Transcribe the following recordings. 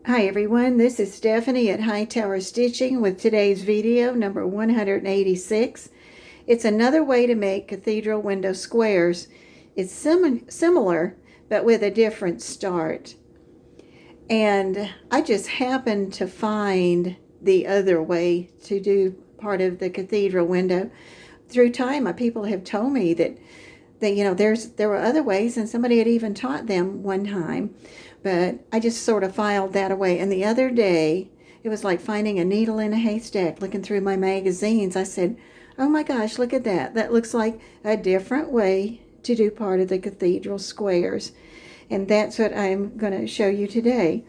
Hi everyone, this is Stephanie at Hightower Stitching with today's video number 186. It's another way to make cathedral window squares. It's similar but with a different start. And I just happened to find the other way to do part of the cathedral window. Through time, people have told me that there were other ways, and somebody had even taught them one time, but I just sort of filed that away. And the other day, it was like finding a needle in a haystack looking through my magazines. I said, oh my gosh, look at that. That looks like a different way to do part of the cathedral squares. And that's what I'm going to show you today.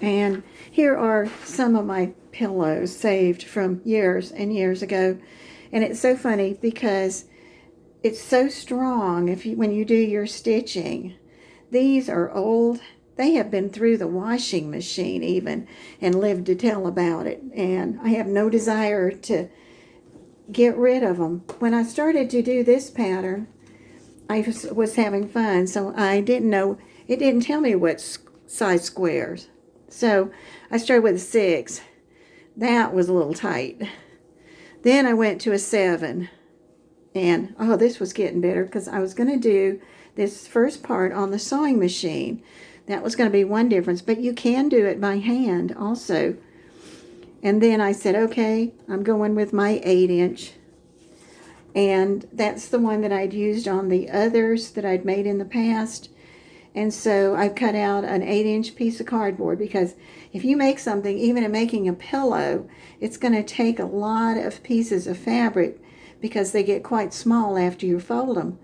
And here are some of my pillows saved from years and years ago. And it's so funny because it's so strong when you do your stitching. These are old. They have been through the washing machine even and lived to tell about it. And I have no desire to get rid of them. When I started to do this pattern, I was having fun, so I didn't know. It didn't tell me what size squares. So I started with a 6. That was a little tight. Then I went to a 7. And, oh, this was getting better because I was going to do this first part on the sewing machine. That was going to be one difference, but you can do it by hand also. And then I said, okay, I'm going with my 8-inch. And that's the one that I'd used on the others that I'd made in the past. And so I cut out an 8-inch piece of cardboard because if you make something, even in making a pillow, it's going to take a lot of pieces of fabric because they get quite small after you fold them.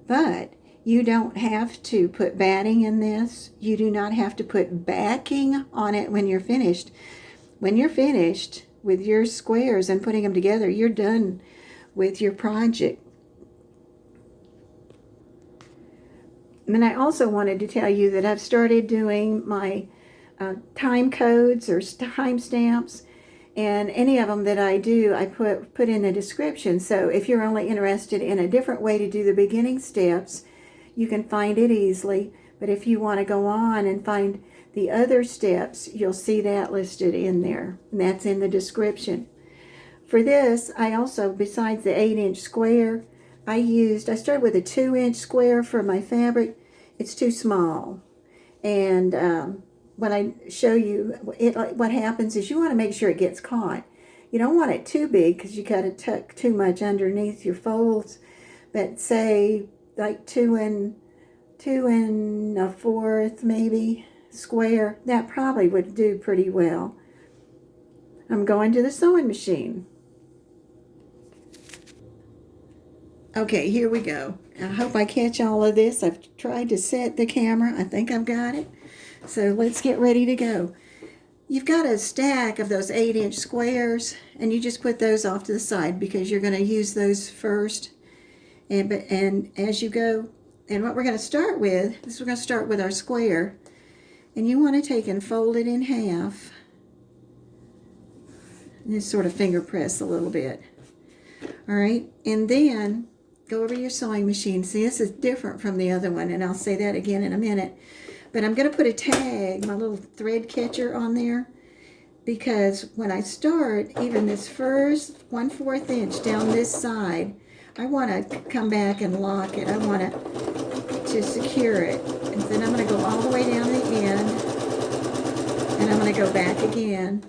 But you don't have to put batting in this. You do not have to put backing on it when you're finished. When you're finished with your squares and putting them together, you're done with your project. And I also wanted to tell you that I've started doing my time codes or time stamps. And any of them that I do, I put in the description. So if you're only interested in a different way to do the beginning steps, you can find it easily. But if you want to go on and find the other steps, you'll see that listed in there. And that's in the description. For this, I also, besides the 8-inch square, I started with a 2-inch square for my fabric. It's too small. And when I show you what happens is you want to make sure it gets caught. You don't want it too big because you got to tuck too much underneath your folds. But say like 2 1/4 maybe square, that probably would do pretty well. I'm going to the sewing machine. Okay, here we go. I hope I catch all of this. I've tried to set the camera. I think I've got it. So let's get ready to go. You've got a stack of those 8-inch squares, and you just put those off to the side because you're going to use those first. And as you go, and what we're going to start with is we're going to start with our square. And you want to take and fold it in half. And just sort of finger press a little bit. All right, and then go over your sewing machine. See, this is different from the other one, and I'll say that again in a minute. But I'm going to put a tag, my little thread catcher on there, because when I start, even this first 1/4 inch down this side, I want to come back and lock it. I want to secure it. And then I'm going to go all the way down the end, and I'm going to go back again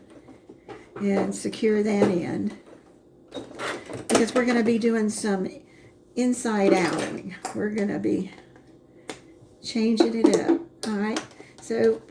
and secure that end. Because we're going to be doing some inside out. We're going to be changing it up. All right, so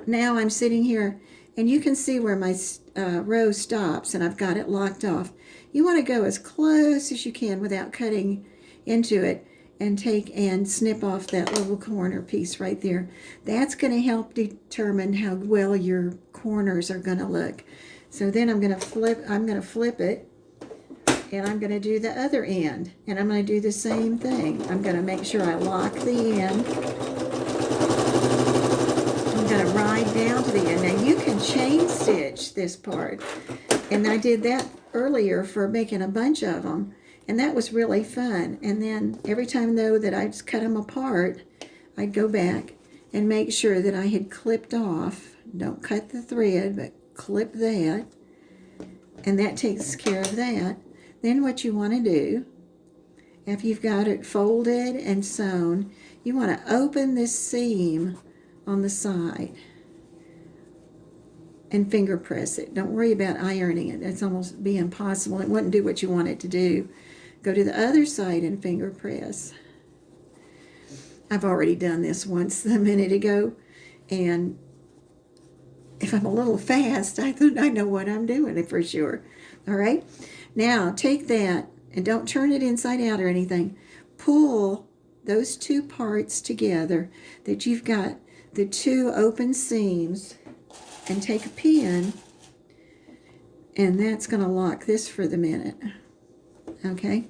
now I'm sitting here, and you can see where my row stops, and I've got it locked off. You want to go as close as you can without cutting into it, and take and snip off that little corner piece right there. That's going to help determine how well your corners are going to look. So then I'm going to flip it, and I'm going to do the other end, and I'm going to do the same thing. I'm going to make sure I lock the end. I'm going to ride down to the end. Now you can chain stitch this part, and I did that earlier for making a bunch of them, and that was really fun. And then every time though that I just cut them apart, I'd go back and make sure that I had clipped off. Don't cut the thread, but clip that, and that takes care of that. Then what you want to do, after you've got it folded and sewn, you want to open this seam on the side and finger press it. Don't worry about ironing it. That's almost be impossible. It wouldn't do what you want it to do. Go to the other side and finger press. I've already done this once a minute ago, and if I'm a little fast, I know what I'm doing for sure. All right? Now, take that, and don't turn it inside out or anything. Pull those two parts together that you've got the two open seams, and take a pin, and that's going to lock this for the minute. Okay?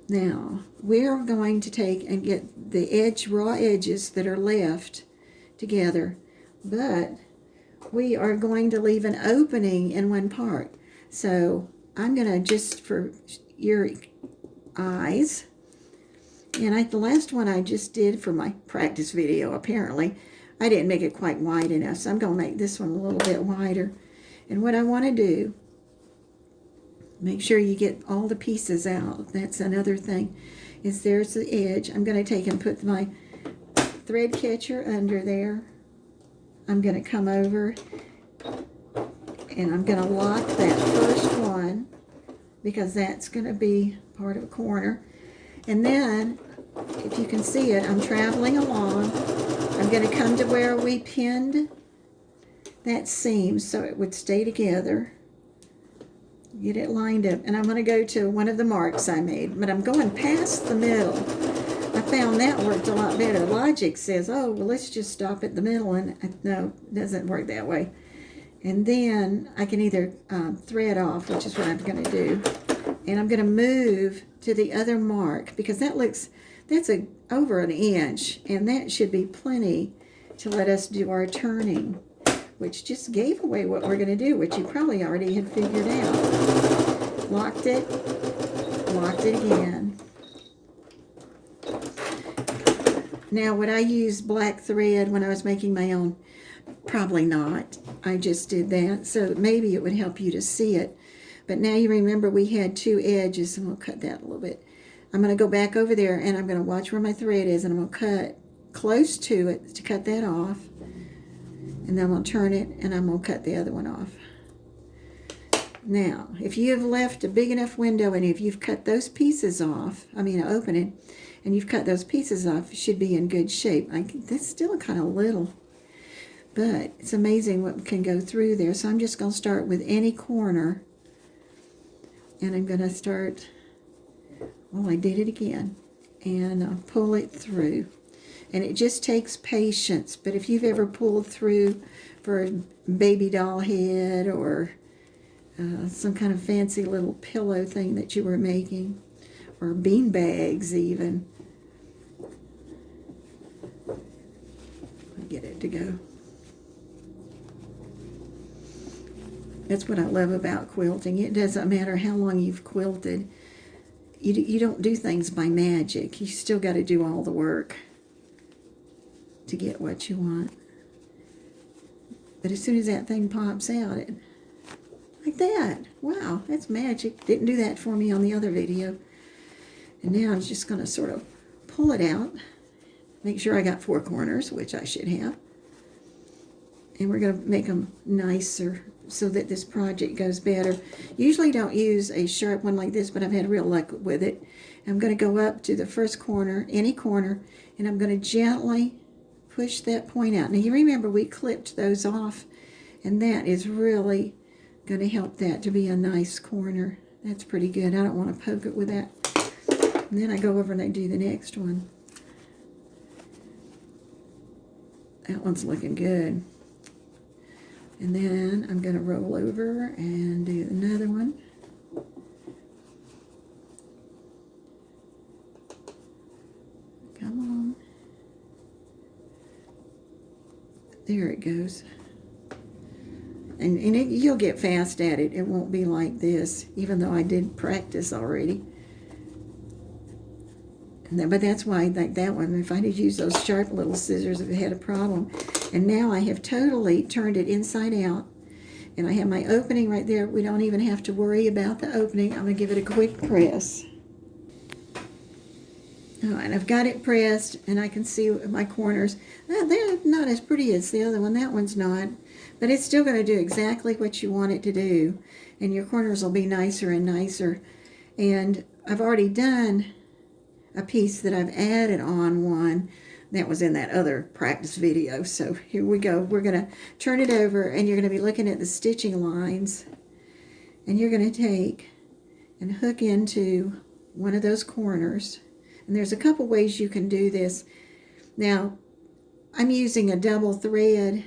Now, we're going to take and get the raw edges that are left together, but we are going to leave an opening in one part. So I'm going to, just for your eyes, and the last one I just did for my practice video, apparently, I didn't make it quite wide enough, so I'm going to make this one a little bit wider. And what I want to do, make sure you get all the pieces out. That's another thing, is there's the edge. I'm going to take and put my thread catcher under there. I'm going to come over, and I'm going to lock that first one, because that's going to be part of a corner. And then, if you can see it, I'm traveling along. I'm going to come to where we pinned that seam so it would stay together. Get it lined up. And I'm going to go to one of the marks I made, but I'm going past the middle. I found that worked a lot better. Logic says, oh, well, let's just stop at the middle, and no, it doesn't work that way. And then I can either thread off, which is what I'm going to do, and I'm going to move to the other mark, because that's over an inch, and that should be plenty to let us do our turning, which just gave away what we're going to do, which you probably already had figured out. Locked it again. Now, would I use black thread when I was making my own? Probably not. I just did that, so maybe it would help you to see it. But now you remember we had two edges, and we'll cut that a little bit. I'm going to go back over there, and I'm going to watch where my thread is, and I'm going to cut close to it to cut that off. And then I'm going to turn it, and I'm going to cut the other one off. Now, if you have left a big enough window, and if you've cut those pieces off, open it, and you've cut those pieces off, it should be in good shape. That's still kind of little, but it's amazing what can go through there. So I'm just going to start with any corner, and I'm going to start, well, I did it again, and I'll pull it through. And it just takes patience. But if you've ever pulled through for a baby doll head, or some kind of fancy little pillow thing that you were making, or bean bags even, get it to go. That's what I love about quilting. It doesn't matter how long you've quilted. You don't do things by magic. You still got to do all the work to get what you want. But as soon as that thing pops out, like that. Wow, that's magic. Didn't do that for me on the other video. And now I'm just going to sort of pull it out. Make sure I got 4 corners, which I should have. And we're going to make them nicer so that this project goes better. Usually don't use a sharp one like this, but I've had real luck with it. I'm going to go up to the first corner, any corner, and I'm going to gently push that point out. Now you remember we clipped those off, and that is really going to help that to be a nice corner. That's pretty good. I don't want to poke it with that. And then I go over and I do the next one. That one's looking good. And then I'm going to roll over and do another one. Come on. There it goes. And you'll get fast at it. It won't be like this, even though I did practice already. But that's why, like that one, if I had used those sharp little scissors, it had a problem. And now I have totally turned it inside out. And I have my opening right there. We don't even have to worry about the opening. I'm going to give it a quick press. Oh, and I've got it pressed, and I can see my corners. They're not as pretty as the other one. That one's not. But it's still going to do exactly what you want it to do. And your corners will be nicer and nicer. And I've already done a piece that I've added on one that was in that other practice video. So here we go. We're going to turn it over, and you're going to be looking at the stitching lines, and you're going to take and hook into one of those corners. And there's a couple ways you can do this. Now, I'm using a double thread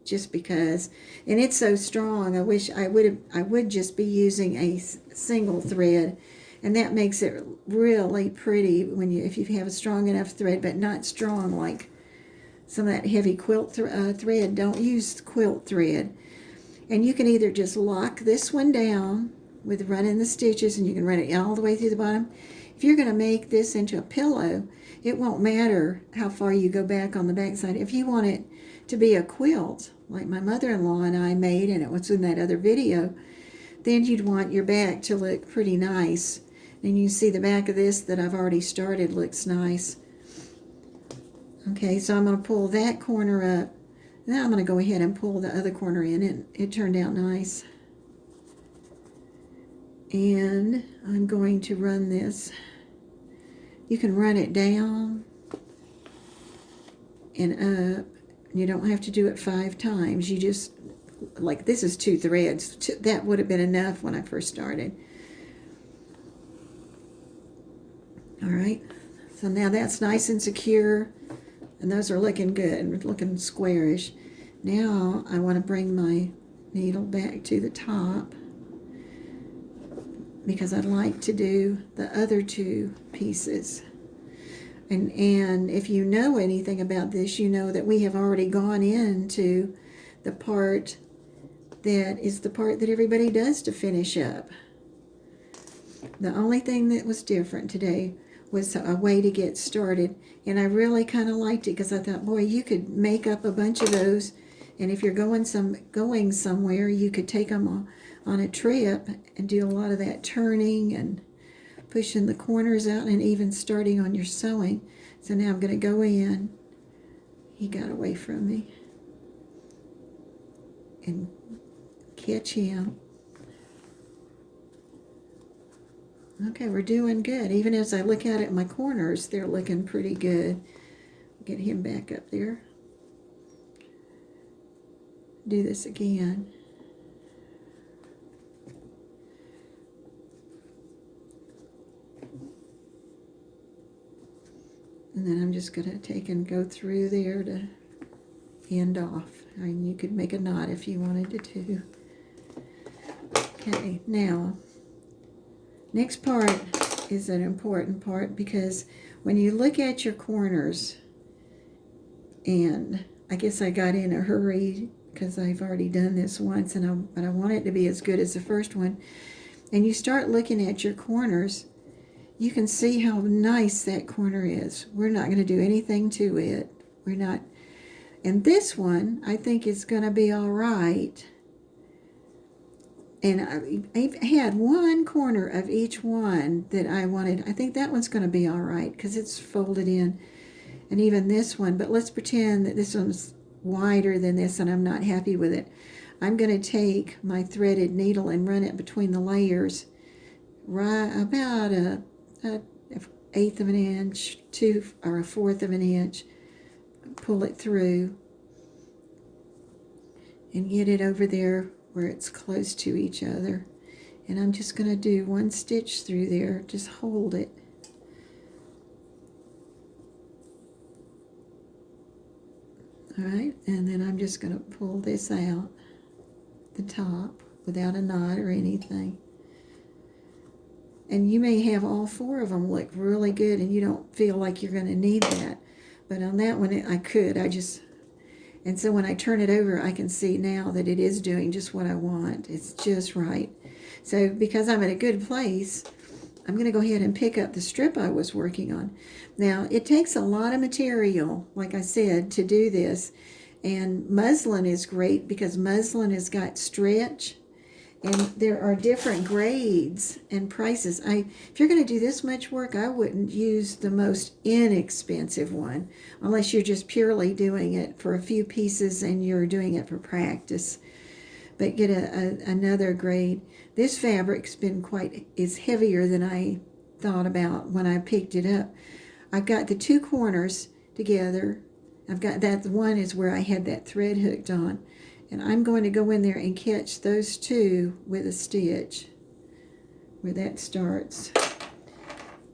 just because, and it's so strong. I wish I would just be using a single thread, and that makes it really pretty when if you have a strong enough thread, but not strong like some of that heavy quilt thread. Don't use quilt thread. And you can either just lock this one down with running the stitches, and you can run it all the way through the bottom. If you're going to make this into a pillow, it won't matter how far you go back on the back side. If you want it to be a quilt, like my mother-in-law and I made, and it was in that other video, then you'd want your back to look pretty nice. And you can see the back of this that I've already started looks nice. Okay, so I'm going to pull that corner up. Now I'm going to go ahead and pull the other corner in, and it turned out nice. And I'm going to run this. You can run it down and up. You don't have to do it 5 times. You just, like this is 2 threads. That would have been enough when I first started. All right, so now that's nice and secure, and those are looking good, looking squarish. Now I want to bring my needle back to the top because I'd like to do the other 2 pieces. And if you know anything about this, you know that we have already gone into the part that is the part that everybody does to finish up. The only thing that was different today was a way to get started, and I really kind of liked it because I thought, boy, you could make up a bunch of those, and if you're going somewhere, you could take them on a trip and do a lot of that turning and pushing the corners out and even starting on your sewing. So now I'm going to go in. He got away from me. And catch him. Okay, we're doing good. Even as I look at it, my corners, they're looking pretty good. Get him back up there. Do this again. And then I'm just going to take and go through there to end off. I mean, you could make a knot if you wanted to too. Okay, now, next part is an important part because when you look at your corners, and I guess I got in a hurry because I've already done this once, but I want it to be as good as the first one. And you start looking at your corners, you can see how nice that corner is. We're not going to do anything to it. We're not. And this one, I think is going to be all right. And I had one corner of each one that I wanted. I think that one's going to be all right because it's folded in. And even this one. But let's pretend that this one's wider than this and I'm not happy with it. I'm going to take my threaded needle and run it between the layers right about an 1/8 of an inch, or a 1/4 of an inch. Pull it through and get it over there where it's close to each other. And I'm just going to do 1 stitch through there. Just hold it. All right, and then I'm just going to pull this out the top without a knot or anything. And you may have all 4 of them look really good and you don't feel like you're going to need that. But on that one, I could. And so when I turn it over, I can see now that it is doing just what I want. It's just right. So because I'm in a good place, I'm going to go ahead and pick up the strip I was working on. Now, it takes a lot of material, like I said, to do this. And muslin is great because muslin has got stretch. And there are different grades and prices. If you're going to do this much work, I wouldn't use the most inexpensive one, unless you're just purely doing it for a few pieces and you're doing it for practice. But get another grade. This fabric's been is heavier than I thought about when I picked it up. I've got the two corners together. I've got that one is where I had that thread hooked on. And I'm going to go in there and catch those two with a stitch where that starts.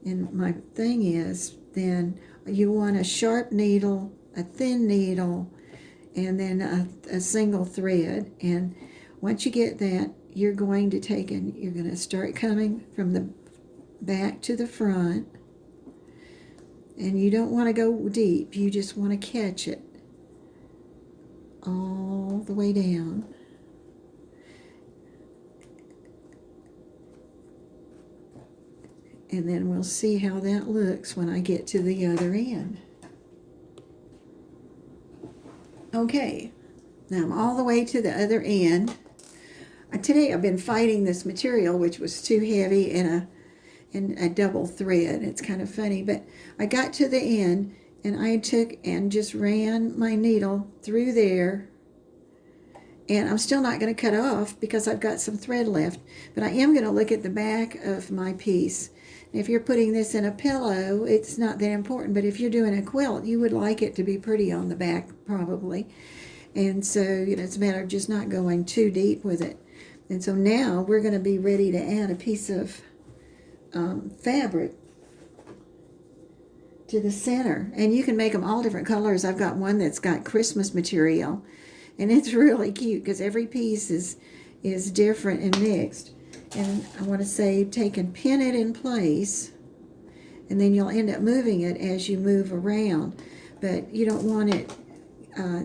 And my thing is, then you want a sharp needle, a thin needle, and then a single thread. And once you get that, you're going to start coming from the back to the front. And you don't want to go deep, you just want to catch it all the way down. And then we'll see how that looks when I get to the other end. Okay, now I'm all the way to the other end. Today I've been fighting this material, which was too heavy and a double thread. It's kind of funny, but I got to the end and I took and just ran my needle through there. And I'm still not going to cut off because I've got some thread left, but I am going to look at the back of my piece. If you're putting this in a pillow, it's not that important, but if you're doing a quilt, you would like it to be pretty on the back probably. And so, it's a matter of just not going too deep with it. And so now we're going to be ready to add a piece of fabric to the center. And you can make them all different colors. I've got one that's got Christmas material, and it's really cute because every piece is different and mixed. And I want to say take and pin it in place, and then you'll end up moving it as you move around. But you don't want it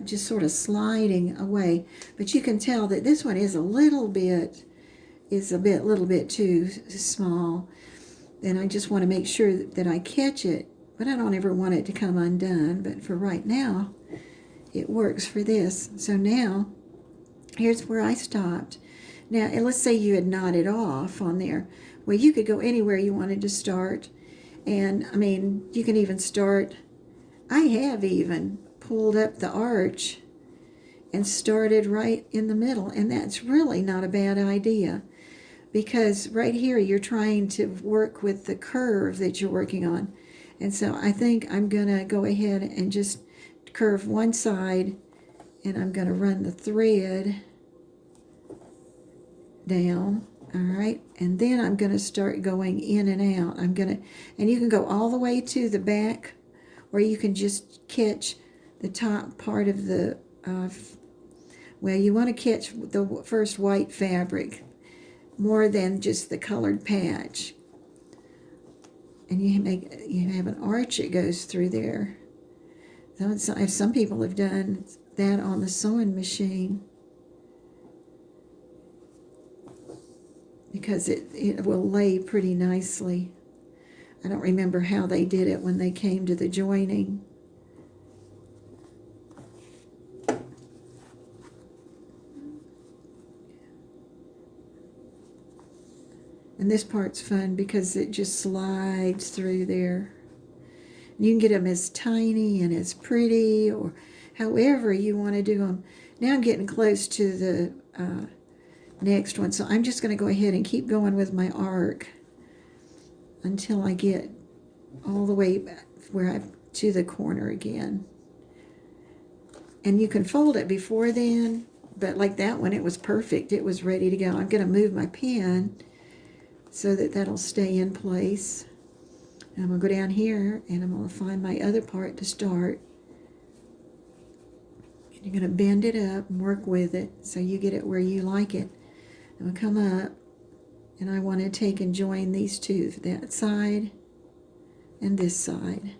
just sort of sliding away. But you can tell that this one is a little bit too small. And I just want to make sure that I catch it, but I don't ever want it to come undone. But for right now, it works for this. So now, here's where I stopped. Now, and let's say you had knotted off on there. Well, you could go anywhere you wanted to start. And, I mean, you can even start, I have even pulled up the arch and started right in the middle. And that's really not a bad idea, because right here you're trying to work with the curve that you're working on. And so I think I'm going to go ahead and just curve one side, and I'm going to run the thread down. All right, and then I'm going to start going in and out. And you can go all the way to the back, or you can just catch the top part of the, well, you want to catch the first white fabric more than just the colored patch. And you have an arch that goes through there. Some people have done that on the sewing machine, because it will lay pretty nicely. I don't remember how they did it when they came to the joining. And this part's fun because it just slides through there. You can get them as tiny and as pretty, or however you want to do them. Now I'm getting close to the next one, so I'm just going to go ahead and keep going with my arc until I get all the way back to the corner again. And you can fold it before then, but like that one, it was perfect. It was ready to go. I'm going to move my pen so that that'll stay in place. And I'm going to go down here, and I'm going to find my other part to start. And you're going to bend it up and work with it so you get it where you like it. I'm going to come up, and I want to take and join these two, that side and this side.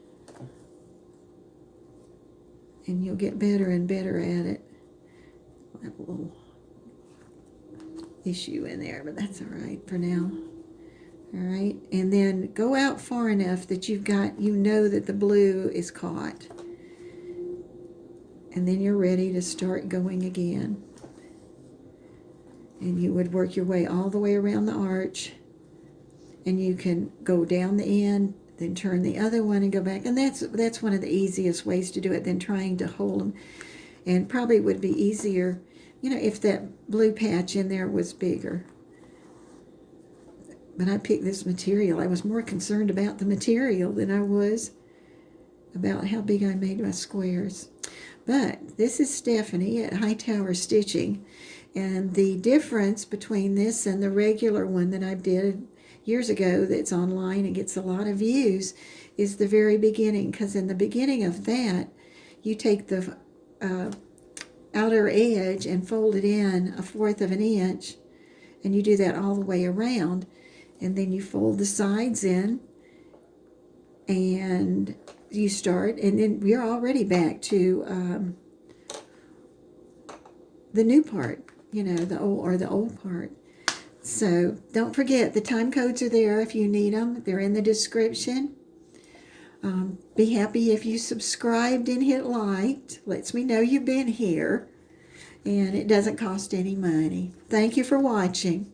And you'll get better and better at it. I have a little issue in there, but that's all right for now. All right, and then go out far enough that you know that the blue is caught. And then you're ready to start going again. And you would work your way all the way around the arch. And you can go down the end, then turn the other one and go back. And that's one of the easiest ways to do it than trying to hold them. And probably would be easier, if that blue patch in there was bigger. But I picked this material. I was more concerned about the material than I was about how big I made my squares. But this is Stephanie at Hightower Stitching. And the difference between this and the regular one that I did years ago that's online and gets a lot of views is the very beginning. Because in the beginning of that, you take the outer edge and fold it in 1/4 of an inch. And you do that all the way around. And then you fold the sides in and you start, and then we're already back to the new part, the old part. So don't forget, the time codes are there if you need them. They're in the description. Be happy if you subscribed and hit like. Lets me know you've been here. And it doesn't cost any money. Thank you for watching.